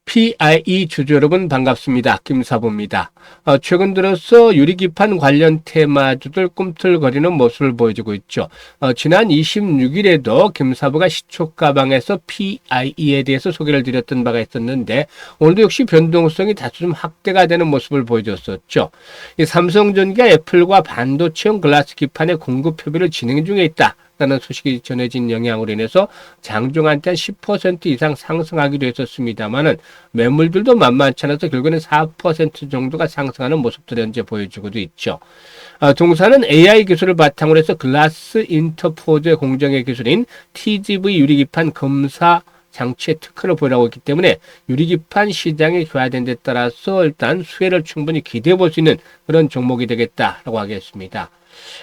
PIE 주주 여러분 반갑습니다. 김사부입니다. 최근 들어서 유리기판 관련 테마주들 꿈틀거리는 모습을 보여주고 있죠. 지난 26일에도 김사부가 시초가방에서 PIE에 대해서 소개를 드렸던 바가 있었는데 오늘도 역시 변동성이 다소 좀 확대가 되는 모습을 보여줬었죠. 이 삼성전기가 애플과 반도체용 글라스 기판의 공급 협의를 진행 중에 있다. 라는 소식이 전해진 영향으로 인해서 장중한테 한 10% 이상 상승하기도 했었습니다만은 매물들도 만만치 않아서 결국에는 4% 정도가 상승하는 모습들을 현재 보여주고도 있죠. 동사는 AI 기술을 바탕으로 해서 글라스 인터포저의 공정의 기술인 TGV 유리기판 검사 장치의 특허를 보유하고 있기 때문에 유리기판 시장이 교화된 데 따라서 일단 수혜를 충분히 기대해 볼 수 있는 그런 종목이 되겠다라고 하겠습니다.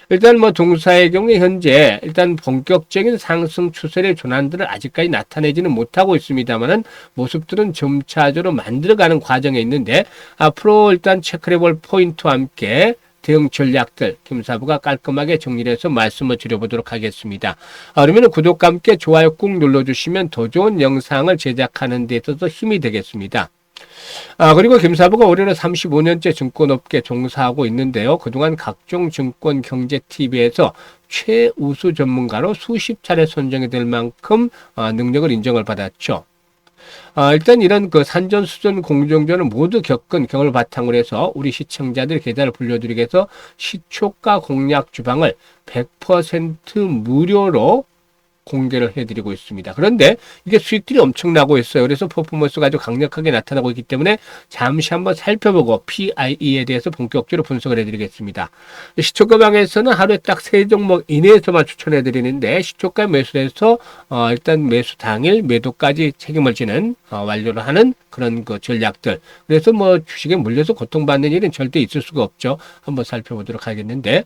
일단 동사의 경우에 현재 일단 본격적인 상승 추세의 전환들을 아직까지 나타내지는 못하고 있습니다만은 모습들은 점차적으로 만들어가는 과정에 있는데 앞으로 일단 체크해볼 포인트와 함께 대응 전략들 김사부가 깔끔하게 정리를 해서 말씀을 드려보도록 하겠습니다. 그러면 구독과 함께 좋아요 꾹 눌러주시면 더 좋은 영상을 제작하는 데 있어서 힘이 되겠습니다. 그리고 김사부가 올해는 35년째 증권업계 종사하고 있는데요. 그동안 각종 증권 경제 TV에서 최우수 전문가로 수십 차례 선정이 될 만큼 능력을 인정을 받았죠. 일단 이런 산전수전 공정전을 모두 겪은 경험을 바탕으로 해서 우리 시청자들 계좌를 불려드리기 위해서 시초가 공략 주방을 100% 무료로 공개를 해드리고 있습니다. 그런데 이게 수익들이 엄청나고 있어요. 그래서 퍼포먼스가 아주 강력하게 나타나고 있기 때문에 잠시 한번 살펴보고 PIE에 대해서 본격적으로 분석을 해드리겠습니다. 시초가방에서는 하루에 딱 3종목 이내에서만 추천해드리는데 시초가 매수해서 일단 매수 당일 매도까지 책임을 지는 완료를 하는 그런 전략들. 그래서 주식에 물려서 고통받는 일은 절대 있을 수가 없죠. 한번 살펴보도록 하겠는데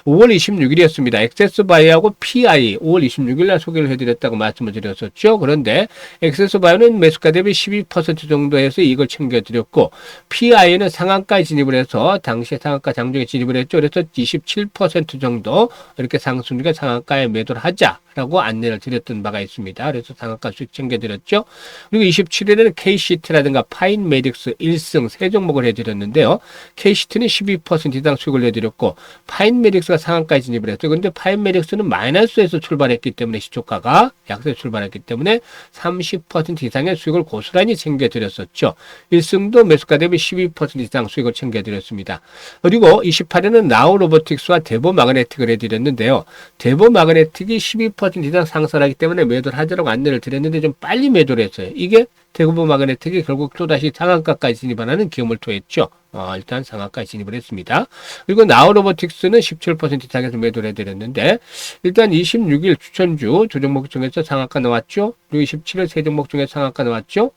5월 26일이었습니다. 액세스바이오하고 PI 5월 26일 날 소개를 해드렸다고 말씀을 드렸었죠. 그런데 액세스바이오는 매수가 대비 12% 정도에서 이익을 챙겨드렸고 PI는 상한가에 진입을 해서 당시에 상한가 장중에 진입을 했죠. 그래서 27% 정도 이렇게 상승률과 상한가에 매도를 하자라고 안내를 드렸던 바가 있습니다. 그래서 상한가 수익 챙겨드렸죠. 그리고 27일에는 KCT라든가 파인메딕스 1승 3종목을 해드렸는데요. KCT는 12% 이상 수익을 내드렸고 파인메딕스가 상한가에 진입을 했죠. 그런데 파인메딕스는 마이너스에서 출발했기 때문에 시초가가 약세에 출발했기 때문에 30% 이상의 수익을 고스란히 챙겨드렸었죠. 1승도 매수가 대비 12% 이상 수익을 챙겨드렸습니다. 그리고 28일에는 나우로보틱스와 대보마그네틱을 해드렸는데요. 대보마그네틱이 12% 이상 상승하기 때문에 매도를 하자라고 안내를 드렸는데 좀 빨리 매도를 했어요. 이게 대보마그네틱이 결국 또다시 상한가까지 진입하는 기염을 토했죠. 일단 상한가에 진입을 했습니다. 그리고 나우로보틱스는 17% 이상에서 매도를 해드렸는데 일단 26일 추천주 두 종목 중에서 상한가 나왔죠. 그리고 27일 세 종목 중에 상한가 나왔죠.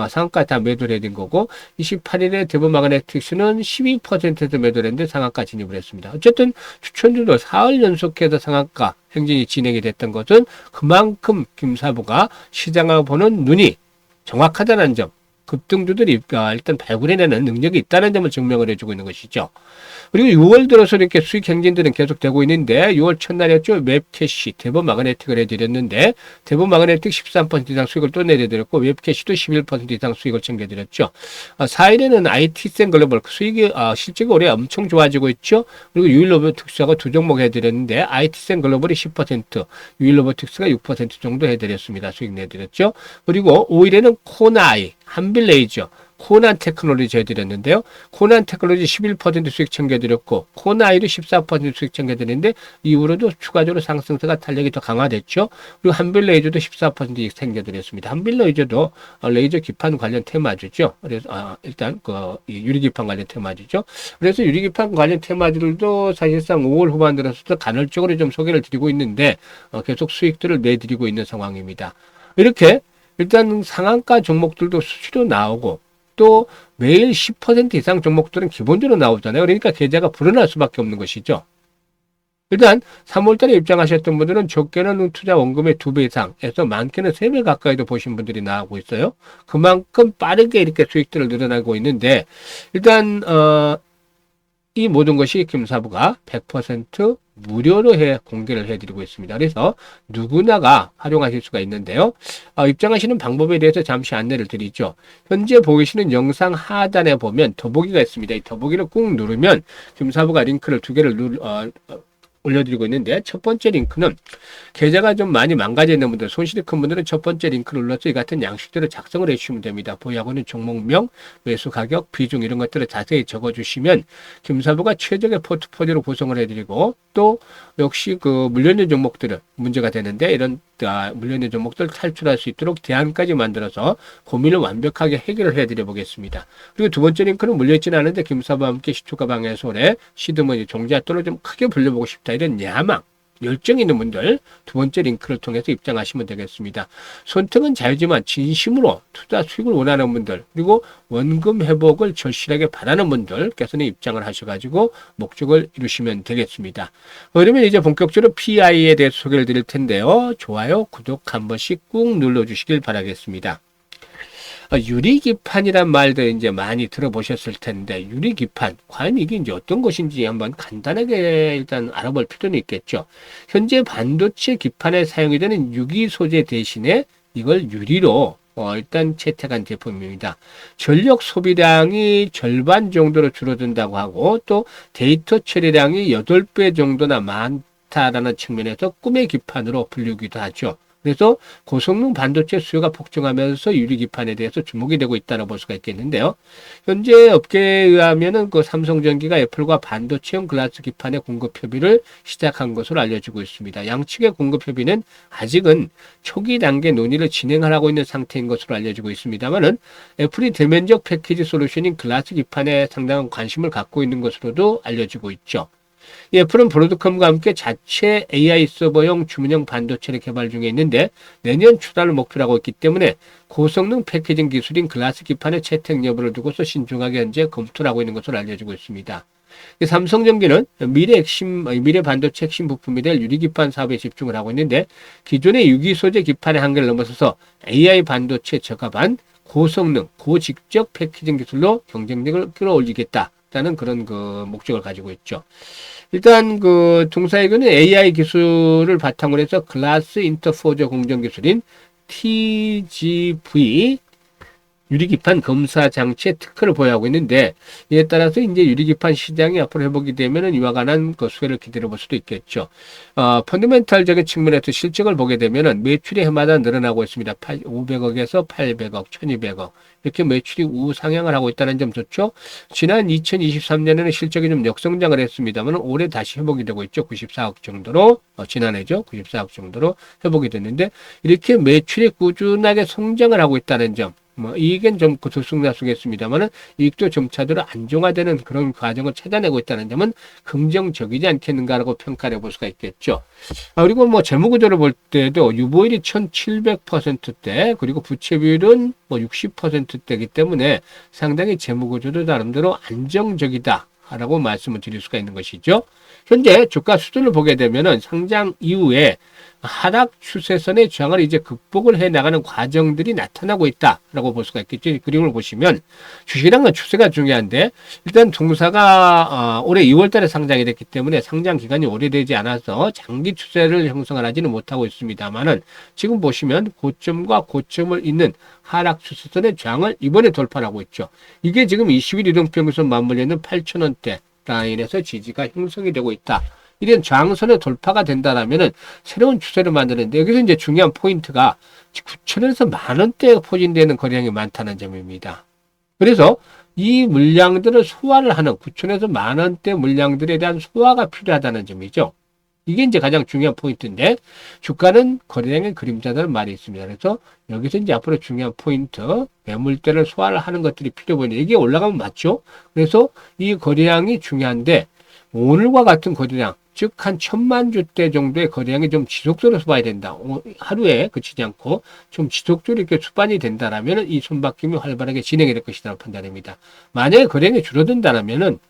상한가 다 매도를 해둔 거고 28일에 대보마그네틱스는 12%에서 매도를 했는데 상한가 진입을 했습니다. 어쨌든 추천주도 4월 연속해서 상한가 행진이 진행이 됐던 것은 그만큼 김사부가 시장을 보는 눈이 정확하다는 점, 급등주들이 일단 발굴해내는 능력이 있다는 점을 증명을 해주고 있는 것이죠. 그리고 6월 들어서 이렇게 수익 행진들은 계속되고 있는데 6월 첫날이었죠. 웹캐시, 대보마그네틱을 해드렸는데 대보마그네틱 13% 이상 수익을 또 내드렸고 웹캐시도 11% 이상 수익을 챙겨드렸죠. 4일에는 IT센 글로벌 수익이 실적이 올해 엄청 좋아지고 있죠. 그리고 유일로보틱스하고 두 종목 해드렸는데 IT센 글로벌이 10%, 유일로보틱스가 6% 정도 해드렸습니다. 수익 내드렸죠. 그리고 5일에는 코나이, 한빌레이저, 코난 테크놀로지 해드렸는데요. 코난 테크놀로지 11% 수익 챙겨드렸고 코나이도 14% 수익 챙겨드렸는데 이후로도 추가적으로 상승세가 탄력이 더 강화됐죠. 그리고 한빌레이저도 14% 수익 챙겨드렸습니다. 한빌레이저도 레이저 기판 관련 테마주죠. 그래서 일단 이 유리기판 관련 테마주죠. 그래서 유리기판 관련 테마주들도 사실상 5월 후반 들어서 간헐적으로 좀 소개를 드리고 있는데 계속 수익들을 내드리고 있는 상황입니다. 이렇게 일단 상한가 종목들도 수시로 나오고 또 매일 10% 이상 종목들은 기본적으로 나오잖아요. 그러니까 계좌가 불어날 수밖에 없는 것이죠. 일단 3월달에 입장하셨던 분들은 적게는 투자 원금의 2배 이상에서 많게는 3배 가까이도 보신 분들이 나오고 있어요. 그만큼 빠르게 이렇게 수익들을 늘어나고 있는데 일단 이 모든 것이 김사부가 100% 무료로 공개를 해드리고 있습니다. 그래서 누구나가 활용하실 수가 있는데요. 입장하시는 방법에 대해서 잠시 안내를 드리죠. 현재 보이시는 영상 하단에 보면 더보기가 있습니다. 이 더보기를 꾹 누르면 김사부가 링크를 두 개를 올려드리고 있는데, 첫 번째 링크는 계좌가 좀 많이 망가져 있는 분들, 손실이 큰 분들은 첫 번째 링크를 눌러서 이 같은 양식대로 작성을 해주시면 됩니다. 보유하고 있는 종목명, 매수 가격, 비중 이런 것들을 자세히 적어주시면 김사부가 최적의 포트폴리오로 구성을 해드리고, 또 역시 그 물려있는 종목들은 문제가 되는데 이런 물려있는 종목들 탈출할 수 있도록 대안까지 만들어서 고민을 완벽하게 해결을 해드려 보겠습니다. 그리고 두 번째 링크는 물려있지는 않은데 김사부와 함께 시초가 방의 손에 시드머니 종잣돈을 좀 크게 불려보고 싶다, 이런 야망, 열정 있는 분들 두 번째 링크를 통해서 입장하시면 되겠습니다. 선택은 자유지만 진심으로 투자 수익을 원하는 분들, 그리고 원금 회복을 절실하게 바라는 분들께서는 입장을 하셔가지고 목적을 이루시면 되겠습니다. 그러면 이제 본격적으로 PI에 대해서 소개를 드릴 텐데요. 좋아요, 구독 한 번씩 꾹 눌러주시길 바라겠습니다. 유리기판이란 말도 이제 많이 들어보셨을 텐데, 유리기판, 과연 이게 이제 어떤 것인지 한번 간단하게 일단 알아볼 필요는 있겠죠. 현재 반도체 기판에 사용이 되는 유기 소재 대신에 이걸 유리로 일단 채택한 제품입니다. 전력 소비량이 절반 정도로 줄어든다고 하고, 또 데이터 처리량이 8배 정도나 많다라는 측면에서 꿈의 기판으로 불리기도 하죠. 그래서 고성능 반도체 수요가 폭증하면서 유리기판에 대해서 주목이 되고 있다고 볼 수가 있겠는데요. 현재 업계에 의하면은 그 삼성전기가 애플과 반도체용 글라스 기판의 공급 협의를 시작한 것으로 알려지고 있습니다. 양측의 공급 협의는 아직은 초기 단계 논의를 진행하고 있는 상태인 것으로 알려지고 있습니다만은 애플이 대면적 패키지 솔루션인 글라스 기판에 상당한 관심을 갖고 있는 것으로도 알려지고 있죠. 애플은 브로드컴과 함께 자체 AI 서버용 주문형 반도체를 개발 중에 있는데 내년 출하를 목표로 하고 있기 때문에 고성능 패키징 기술인 글라스 기판의 채택 여부를 두고서 신중하게 현재 검토를 하고 있는 것으로 알려지고 있습니다. 삼성전기는 미래 반도체 핵심 부품이 될 유리기판 사업에 집중을 하고 있는데, 기존의 유기 소재 기판의 한계를 넘어서서 AI 반도체 적합한 고성능, 고직접 패키징 기술로 경쟁력을 끌어올리겠다라는 그런 그 목적을 가지고 있죠. 일단 그 동사이거는 AI 기술을 바탕으로 해서 글라스 인터포저 공정 기술인 TGV 유리기판 검사 장치의 특허를 보유하고 있는데, 이에 따라서 이제 유리기판 시장이 앞으로 회복이 되면은 이와 관한 그 수혜를 기다려 볼 수도 있겠죠. 펀더멘탈적인 측면에서 실적을 보게 되면은 매출이 해마다 늘어나고 있습니다. 500억에서 800억, 1200억. 이렇게 매출이 우상향을 하고 있다는 점 좋죠. 지난 2023년에는 실적이 좀 역성장을 했습니다만 올해 다시 회복이 되고 있죠. 94억 정도로, 지난해죠. 94억 정도로 회복이 됐는데, 이렇게 매출이 꾸준하게 성장을 하고 있다는 점, 이익은 좀 들쑥날쑥했습니다만은 이익도 점차적으로 안정화되는 그런 과정을 찾아내고 있다는 점은 긍정적이지 않겠는가라고 평가를 해볼 수가 있겠죠. 그리고 재무구조를 볼 때도 유보율이 1700%대, 그리고 부채 비율은 60%대이기 때문에 상당히 재무구조도 나름대로 안정적이다라고 말씀을 드릴 수가 있는 것이죠. 현재 주가 수준을 보게 되면은 상장 이후에 하락 추세선의 저항을 이제 극복을 해 나가는 과정들이 나타나고 있다라고 볼 수가 있겠죠. 그림을 보시면 주식이란 추세가 중요한데, 일단 동사가 올해 2월 달에 상장이 됐기 때문에 상장 기간이 오래되지 않아서 장기 추세를 형성을 하지는 못하고 있습니다만은, 지금 보시면 고점과 고점을 잇는 하락 추세선의 저항을 이번에 돌파를 하고 있죠. 이게 지금 20일 이동평균선 맞물려 있는 8,000원대 라인에서 지지가 형성이 되고 있다. 이런 저항선의 돌파가 된다라면은 새로운 추세를 만드는데, 여기서 이제 중요한 포인트가 9천원에서 만원대에 포진되는 거래량이 많다는 점입니다. 그래서 이 물량들을 소화를 하는 9천에서 만원대 물량들에 대한 소화가 필요하다는 점이죠. 이게 이제 가장 중요한 포인트인데, 주가는 거래량의 그림자라는 말이 있습니다. 그래서 여기서 이제 앞으로 중요한 포인트, 매물대를 소화를 하는 것들이 필요 보이는데, 이게 올라가면 맞죠? 그래서 이 거래량이 중요한데, 오늘과 같은 거래량, 즉 한 1000만 주대 정도의 거래량이 좀 지속적으로 수반이 된다. 하루에 그치지 않고 좀 지속적으로 이렇게 수반이 된다라면 이 손바뀜이 활발하게 진행이 될 것이라고 판단됩니다. 만약에 거래량이 줄어든다라면은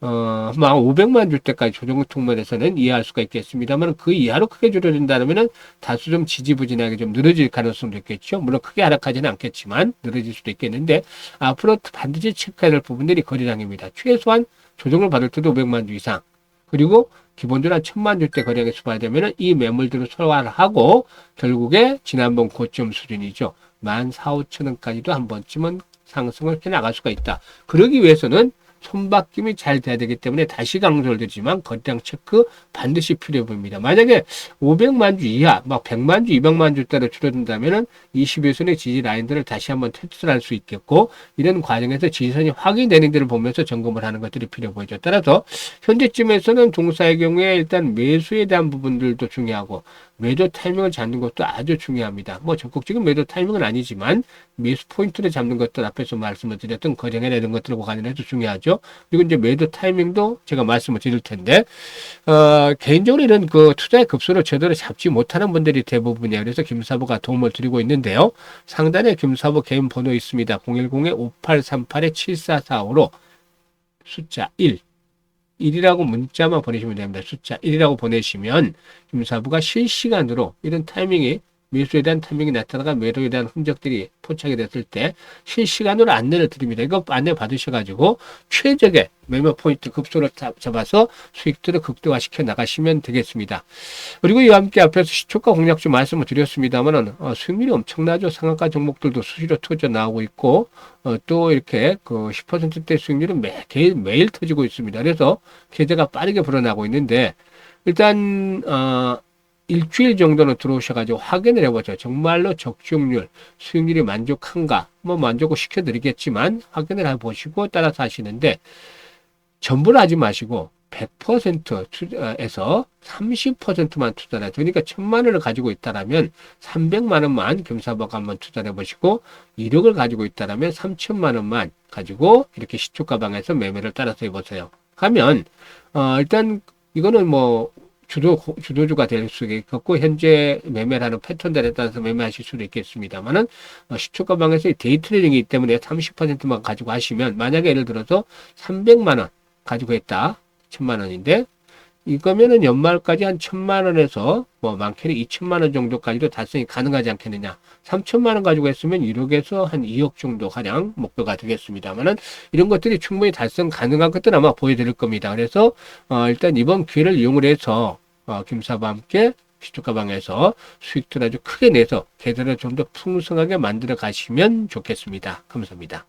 막 500만 줄 때까지 조정통면에서는 이해할 수가 있겠습니다만 그 이하로 크게 줄어든다면은 다소 좀 지지부진하게 좀 늘어질 가능성도 있겠죠. 물론 크게 하락하지는 않겠지만 늘어질 수도 있겠는데 앞으로 반드시 체크해야 될 부분들이 거래량입니다. 최소한 조정을 받을 때도 500만 주 이상 그리고 기본적으로 한 1000만 줄 때 거래량이 수반되면은 이 매물들을 소화를 하고 결국에 지난번 고점 수준이죠. 14,000~15,000원까지도 한 번쯤은 상승을 해 나갈 수가 있다. 그러기 위해서는 손바뀜이 잘 돼야 되기 때문에 다시 강조를 드리지만 거래량 체크 반드시 필요해 보입니다. 만약에 500만 주 이하, 막 100만 주, 200만 주대로 줄어든다면은 21선의 지지 라인들을 다시 한번 테스트를 할 수 있겠고 이런 과정에서 지지선이 확인되는 데를 보면서 점검을 하는 것들이 필요해 보이죠. 따라서 현재쯤에서는 종사의 경우에 일단 매수에 대한 부분들도 중요하고 매도 타이밍을 잡는 것도 아주 중요합니다. 뭐 적극적인 매도 타이밍은 아니지만 매수 포인트를 잡는 것들 앞에서 말씀을 드렸던 거래량이나 이런 것들과 관련해서 중요하죠. 그리고 이제 매도 타이밍도 제가 말씀을 드릴 텐데 개인적으로 이런 그 투자의 급소를 제대로 잡지 못하는 분들이 대부분이에요. 그래서 김사부가 도움을 드리고 있는데요. 상단에 김사부 개인 번호 있습니다. 010-5838-7445로 숫자 1이라고 문자만 보내시면 됩니다. 숫자 1이라고 보내시면 김사부가 실시간으로 이런 타이밍이 매수에 대한 타이밍이 나타나가 매도에 대한 흔적들이 포착이 됐을 때 실시간으로 안내를 드립니다. 이거 안내 받으셔가지고 최적의 매매 포인트 급소를 잡아서 수익들을 극대화시켜 나가시면 되겠습니다. 그리고 이와 함께 앞에서 시초가 공략 좀 말씀을 드렸습니다만은 수익률이 엄청나죠. 상한가 종목들도 수시로 터져 나오고 있고 또 이렇게 그 10%대 수익률은 매일 터지고 있습니다. 그래서 계좌가 빠르게 불어나고 있는데 일단 일주일 정도는 들어오셔가지고 확인을 해보죠. 정말로 적중률, 수익률이 만족한가? 뭐 만족을 시켜드리겠지만 확인을 해보시고 따라서 하시는데 전부를 하지 마시고 100%에서 30%만 투자를 해요. 그러니까 1000만 원을 가지고 있다라면 300만 원만 금사버가 한번 투자를 해보시고 1억을 가지고 있다라면 3천만 원만 가지고 이렇게 시초가방에서 매매를 따라서 해보세요. 하면 일단 이거는 뭐 주도주가 될 수 있겠고 현재 매매를 하는 패턴들에 따라서 매매하실 수도 있겠습니다만은 시초가방에서 데이 트레이딩이기 때문에 30%만 가지고 하시면 만약에 예를 들어서 300만 원 가지고 했다 1000만 원인데 이거면은 연말까지 한 1000만 원에서 뭐 많게는 2000만 원 정도까지도 달성이 가능하지 않겠느냐. 3000만 원 가지고 했으면 1억에서 한 2억 정도 가량 목표가 되겠습니다만은 이런 것들이 충분히 달성 가능한 것들 아마 보여드릴 겁니다. 그래서 일단 이번 기회를 이용을 해서 김사부와 함께 시초가방에서 수익들 아주 크게 내서 계좌를 좀 더 풍성하게 만들어 가시면 좋겠습니다. 감사합니다.